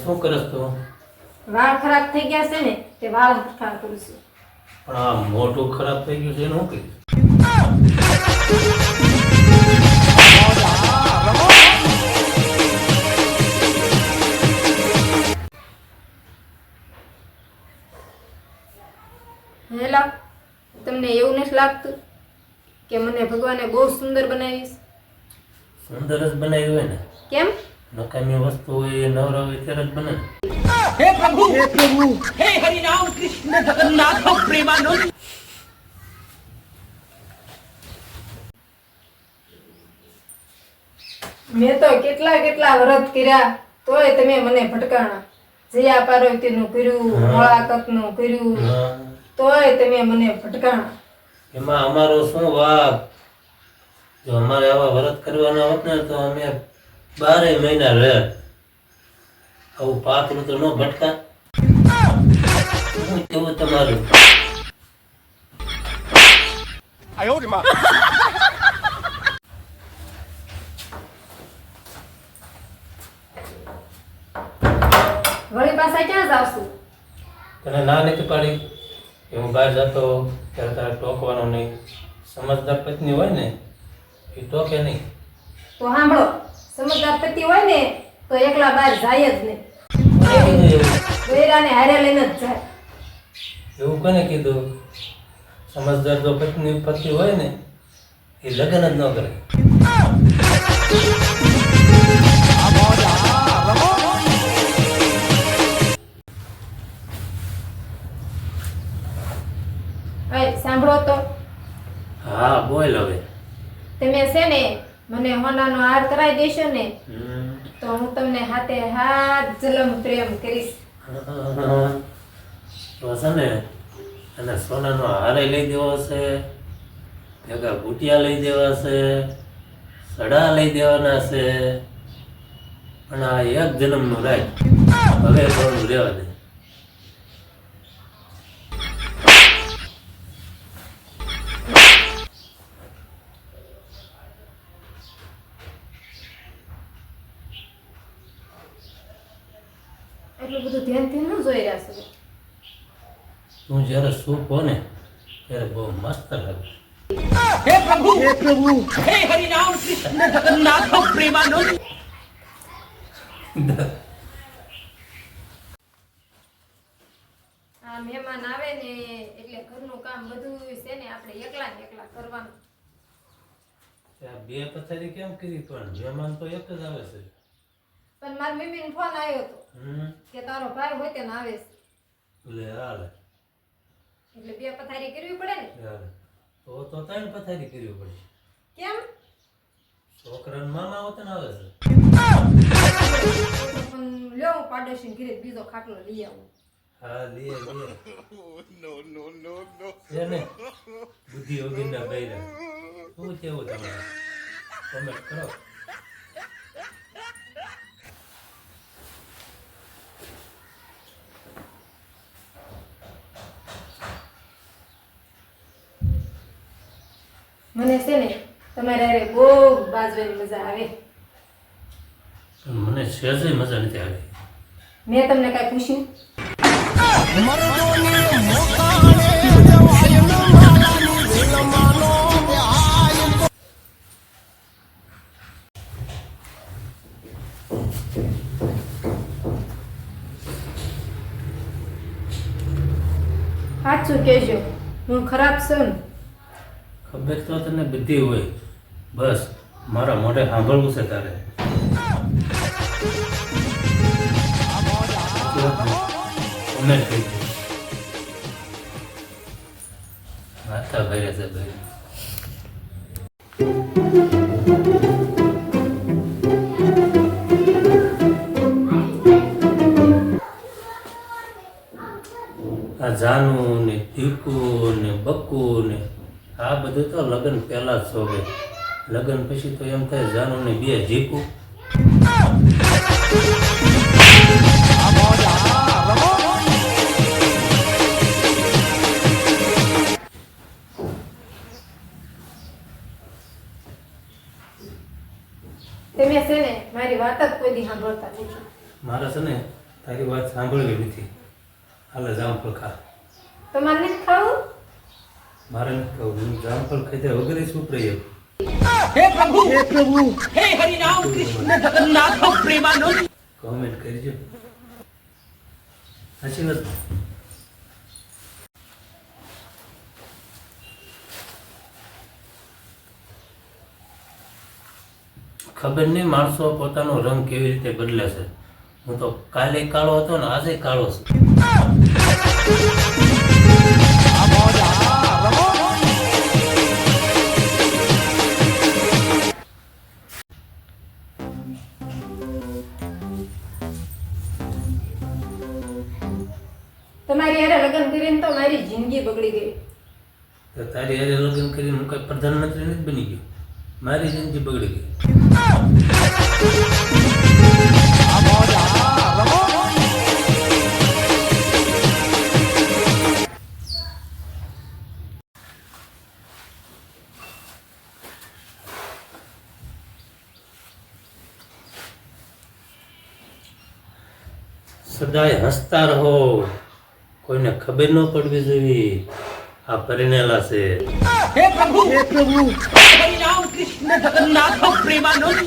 શું કરસ તો વાળ ખરાબ થઈ ગયા છે ને તે વાળ ખરાબ કરું છું. પણ આ મોઢું ખરાબ થઈ ગયું છે એનું શું કરીશ? હેલા તમને એવું નથી લાગતું કે મને ભગવાને બહુ સુંદર બનાવીશ? સુંદર જ બનાવી હોય ને. કેમ? નકામી વસ્તુ હોય એ નવરા હોય ત્યારે જ બને ને. हे प्रभु हे हरि राम कृष्ण जगन्नाथ प्रेमानंद। મેં તો કેટલા વ્રત કર્યા તોય તમે મને ભટકાણા. જયા પાર્વતીનું કર્યું, મોળાકતનું કર્યું, તોય તમે મને ભટકાણા. એમાં અમારો શું વાગ? જો અમારે આવા વ્રત કરવાના હોત ને તો અમે 12 મહિના રહે. આવું પાતળું તો ન ભટકા. શું કેવું તમારું? વળી પાછા ક્યાં જાવ છું? તને ના નથી પાડી કે હું બહાર જતો ત્યારે તારે ટોકવાનો નહીં. સમજદાર પત્ની હોય ને એ ટોકે નહીં. તો સાંભળો, સમજદાર પતિ હોય ને તો એકલા બહાર જાય જ નહીં. વેરાને હારે લઈને જ જાય. એવું કોને કીધું? સમજદાર જો પતિ હોય ને એ લગ્ન જ ન કરે. સાંભળો તો. હા બોલ હવે. તમે છે ને મને હોનાનો હાર કરાવી દેશો ને તો હું તમને હાથે હાથ જલમ પ્રેમ કરીશ. તો છે ને અને સોનાનો હારે લઈ દેવો છે, ભેગા બુટિયા લઈ દેવા છે, સડા લઈ દેવાના છે. પણ આ એક જન્મનું રાખ હવે થોડું રહેવા દે. એટલું બધું ધ્યાનથી ન જોઈ રહ્યા છો. તું જ્યારે સૂપ હો ને ત્યારે બહુ મસ્ત લાગે. हे प्रभु हे हरि राम कृष्ण जगन्नाथ प्रेमानंद। આ મહેમાન આવે ને એટલે ઘરનું કામ બધું છે ને આપણે એકલા ને એકલા કરવાનું. બે પથારી કેમ કરી? પણ મહેમાન તો એક જ આવે છે. પણ મારી મમ્મીનો ફોન આવ્યો હતો કે તારો ભાઈ હોય તે આવે છે. લે હાલે એટલે બે પથારી કરવી પડે ને. હાલે તો 3 પથારી કરવી પડે. કેમ? છોકરાના મામા હોતે ને આવે છે. પણ લ્યો હું પાડોશી ઘરે બીજો ખાટલો લઈ આવું. હા લે છે ને બુદ્ધિ યોગીના બૈરા. શું કેવું તમારે? કમેન્ટ કરો. મને છે ને તમારે હારે બહુ બાજવાની મજા આવે. મને સહેજે મજા નથી આવી. મેં તમને કાંઈ પૂછ્યું? સાચું કહેજો, હું ખરાબ છું ને? ખબર તો તને બધી હોય, બસ મારા મોઢે સાંભળવું છે તારે. કમેન્ટ કરી દે. માથા ભર્યા છે ભાઈ. આ જાનું ને ટીકું ને બક્કું ને આ બધું તો લગ્ન પહેલા જ શોભે. લગ્ન પછી તો એમ થાય જાનું ને 2 જીકું. તમે છે ને મારી વાત જ કોઈ દી સાંભળતા નથી. મારે છે ને તારી વાત સાંભળવી નથી. હાલે જામફળ ખા. તમારે નથી ખાવું? મારે નથી ખાવું. હું જામફળ ખાધા વગર શું પ્રયોગ? हे प्रभु हे हरि राम कृष्ण जगन्नाथ प्रेमानंद કોમેન્ટ કરજો. સાચી વાત. ખબર નહીં માણસો પોતાનો રંગ કેવી રીતે બદલે છે. હું તો કાલે કાળો હતો ને આજે કાળો છું. તમારી હારે લગ્ન કરીને તો મારી જિંદગી બગડી ગઈ. તો તારી હારે લગ્ન કરીને હું કઈ પ્રધાનમંત્રી નથી બની ગયો. મારી જિંદગી બગડી ગઈ. સદાય હસતા રહો. કોઈને ખબર ન પડવી જોઈએ આ પરિણેલા છે. हे प्रभु हरि राम कृष्ण जगन्नाथ प्रेमानंद